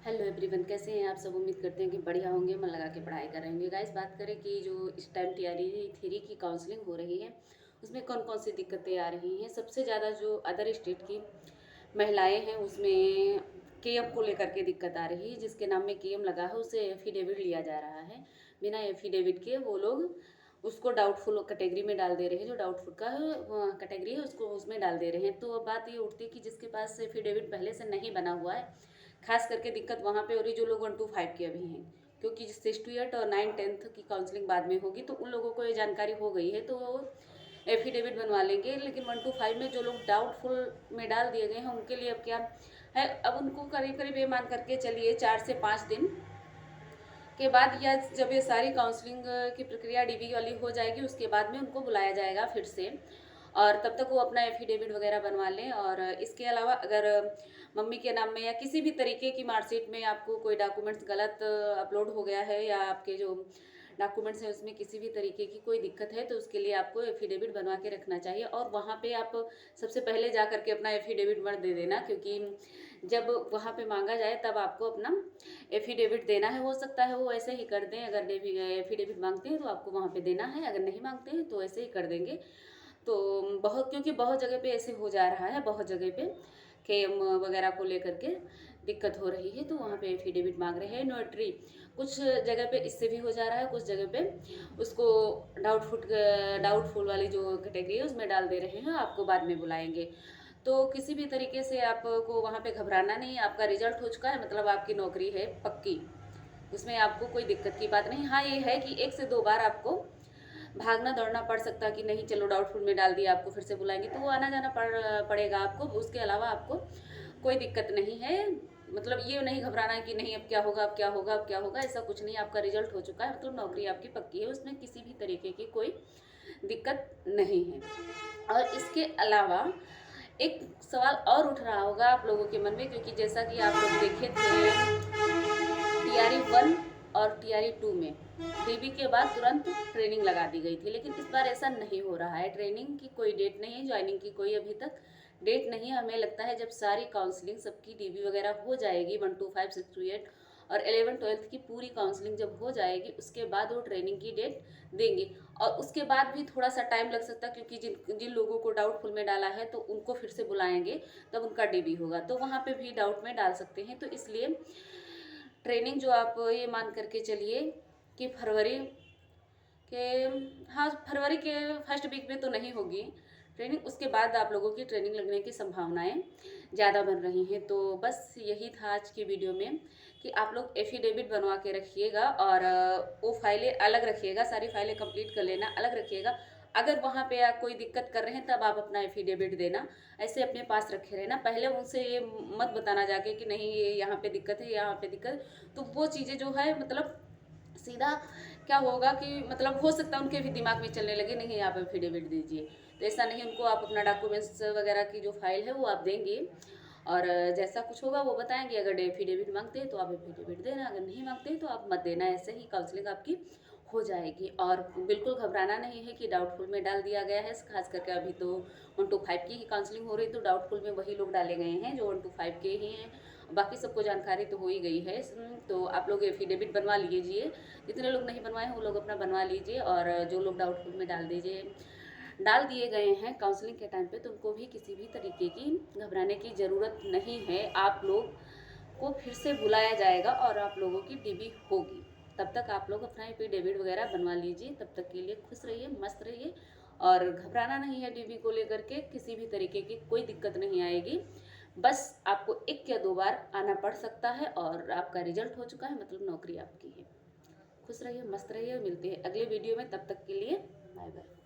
Hello everyone, कैसे हैं आप सब। उम्मीद करते हैं कि बढ़िया होंगे, मन लगा के पढ़ाई कर रहे होंगे। गाइस, बात करें कि जो इस टाइम टीआरई 3 की काउंसलिंग हो रही है उसमें कौन कौन सी दिक्कतें आ रही हैं। सबसे ज़्यादा जो अदर स्टेट की महिलाएं हैं उसमें केएम को लेकर के दिक्कत आ रही है। जिसके नाम में केएम लगा है उसे एफिडेविट लिया जा रहा है। बिना एफिडेविट के वो लोग उसको डाउटफुल कैटेगरी में डाल दे रहे हैं। जो डाउटफुल का कैटेगरी है उसको उसमें डाल दे रहे हैं। तो अब बात ये उठती है कि जिसके पास एफिडेविट पहले से नहीं बना हुआ है, खास करके दिक्कत वहाँ पे हो रही जो लोग 1 to 5 के अभी हैं, क्योंकि 6 to 8 और 9-10 की काउंसलिंग बाद में होगी तो उन लोगों को ये जानकारी हो गई है तो वो एफिडेविट बनवा लेंगे। लेकिन 1 to 5 में जो लोग डाउटफुल में डाल दिए गए हैं उनके लिए अब क्या है, अब उनको करीब करीब ये मान करके चलिए 4 से 5 दिन के बाद या जब ये सारी काउंसलिंग की प्रक्रिया डीबी वाली हो जाएगी उसके बाद में उनको बुलाया जाएगा फिर से, और तब तक वो अपना एफिडेविट वगैरह बनवा लें। और इसके अलावा अगर मम्मी के नाम में या किसी भी तरीके की मार्कशीट में आपको कोई डॉक्यूमेंट्स गलत अपलोड हो गया है या आपके जो डॉक्यूमेंट्स हैं उसमें किसी भी तरीके की कोई दिक्कत है तो उसके लिए आपको एफिडेविट बनवा के रखना चाहिए। और वहाँ पे आप सबसे पहले जा करके अपना एफिडेविट मत दे देना, क्योंकि जब वहाँ पे मांगा जाए तब आपको अपना एफिडेविट देना है। हो सकता है वो ऐसे ही कर दें, अगर एफिडेविट मांगते हैं तो आपको वहाँ पे देना है, अगर नहीं मांगते हैं तो ऐसे ही कर देंगे। तो बहुत, क्योंकि बहुत जगह पे ऐसे हो जा रहा है, बहुत जगह पे केएम वगैरह को लेकर के दिक्कत हो रही है तो वहाँ पे एफिडेविट मांग रहे हैं। नोटरी कुछ जगह पे इससे भी हो जा रहा है, कुछ जगह पे उसको डाउटफुल वाली जो कैटेगरी है उसमें डाल दे रहे हैं, आपको बाद में बुलाएंगे। तो किसी भी तरीके से आपको वहाँ पे घबराना नहीं। आपका रिजल्ट हो चुका है, मतलब आपकी नौकरी है पक्की, उसमें आपको कोई दिक्कत की बात नहीं। हाँ, ये है कि 1 से 2 बार आपको भागना दौड़ना पड़ सकता है कि नहीं चलो डाउटफुल में डाल दिया, आपको फिर से बुलाएंगे तो वो आना जाना पड़ेगा आपको। उसके अलावा आपको कोई दिक्कत नहीं है। मतलब ये नहीं घबराना है कि नहीं अब क्या होगा, अब क्या होगा, अब क्या होगा, ऐसा कुछ नहीं। आपका रिजल्ट हो चुका है, मतलब नौकरी आपकी पक्की है, उसमें किसी भी तरीके की कोई दिक्कत नहीं है। और इसके अलावा एक सवाल और उठ रहा होगा आप लोगों के मन में, क्योंकि जैसा कि आप लोग देखे थे टीआरई 1 और टीआरई 2 में डीबी के बाद तुरंत ट्रेनिंग लगा दी गई थी, लेकिन इस बार ऐसा नहीं हो रहा है। ट्रेनिंग की कोई डेट नहीं है, ज्वाइनिंग की कोई अभी तक डेट नहीं है। हमें लगता है जब सारी काउंसलिंग सबकी डीबी वगैरह हो जाएगी 1 to 5, 6 to 8 और 11-12 की पूरी काउंसलिंग जब हो जाएगी उसके बाद वो ट्रेनिंग की डेट देंगे। और उसके बाद भी थोड़ा सा टाइम लग सकता है, क्योंकि जिन जिन लोगों को डाउटफुल में डाला है तो उनको फिर से बुलाएंगे, तब उनका डीबी होगा तो वहाँ पे भी डाउट में डाल सकते हैं। तो इसलिए ट्रेनिंग जो आप ये मान करके चलिए कि फरवरी के, हाँ, फरवरी के फर्स्ट वीक में तो नहीं होगी ट्रेनिंग, उसके बाद आप लोगों की ट्रेनिंग लगने की संभावनाएं ज़्यादा बन रही हैं। तो बस यही था आज की वीडियो में कि आप लोग एफिडेविट बनवा के रखिएगा और वो फाइलें अलग रखिएगा, सारी फाइलें कंप्लीट कर लेना, अलग रखिएगा। अगर वहाँ पे आप कोई दिक्कत कर रहे हैं तब आप अपना एफिडेविट देना, ऐसे अपने पास रखे रहना। पहले उनसे ये मत बताना जाके कि नहीं ये यहाँ पे दिक्कत है, यहाँ पे दिक्कत, तो वो चीज़ें जो है मतलब सीधा क्या होगा कि मतलब हो सकता है उनके भी दिमाग में चलने लगे नहीं आप एफिडेविट दीजिए। तो ऐसा नहीं, उनको आप अपना डॉक्यूमेंट्स वगैरह की जो फाइल है वो आप देंगे और जैसा कुछ होगा वो बताएंगे। अगर एफिडेविट मांगते हैं तो आप एफिडेविट देना, अगर नहीं मांगते हैं तो आप मत देना। ऐसे ही काउंसलिंग आपकी हो जाएगी। और बिल्कुल घबराना नहीं है कि डाउटफुल में डाल दिया गया है, खास करके अभी तो 1 to 5 की ही काउंसलिंग हो रही है तो डाउटफुल में वही लोग डाले गए हैं जो 1 to 5 के ही हैं। बाकी सबको जानकारी तो हो ही गई है। तो आप लोग एफिडेविट बनवा लीजिए, जितने लोग नहीं बनवाए हैं वो लोग अपना बनवा लीजिए। और जो लोग डाउटफुल में डाल दिए गए हैं काउंसलिंग के टाइम पे तो उनको भी किसी भी तरीके की घबराने की ज़रूरत नहीं है। आप लोग को फिर से बुलाया जाएगा और आप लोगों की डीबी होगी। तब तक आप लोग अपना एफिडेविट वगैरह बनवा लीजिए। तब तक के लिए खुश रहिए, मस्त रहिए और घबराना नहीं है। डीबी को लेकर के किसी भी तरीके की कोई दिक्कत नहीं आएगी। बस आपको 1 या 2 बार आना पड़ सकता है और आपका रिजल्ट हो चुका है, मतलब नौकरी आपकी है। खुश रहिए, मस्त रहिए। मिलते हैं अगले वीडियो में, तब तक के लिए बाय बाय।